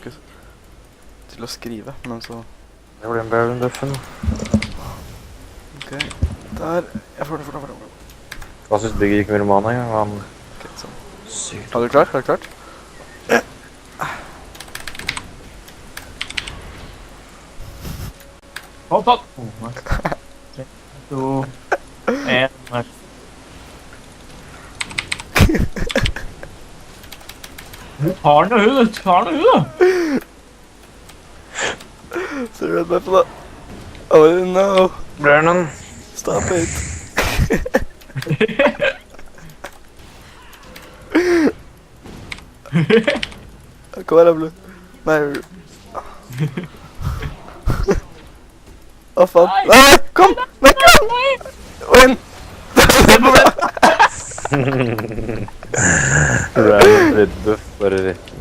fokus til å skrive, men så... Det blir en bedre enn duffen. Ok, der. Jeg får det. Hva synes bygget gikk med romanen, ja? Han... Ok, sånn. Sykt. Er du klar? Er du klart? Hopp, hopp! Oh, nice. 2, 1, nice. Hun tar den da! Så redd meg på det. Oh no! Brennan! Stop it! Kom her, Blue. Nei. Å, faen. Nei, kom! Nei, kom! Inn! Random duff, bare rett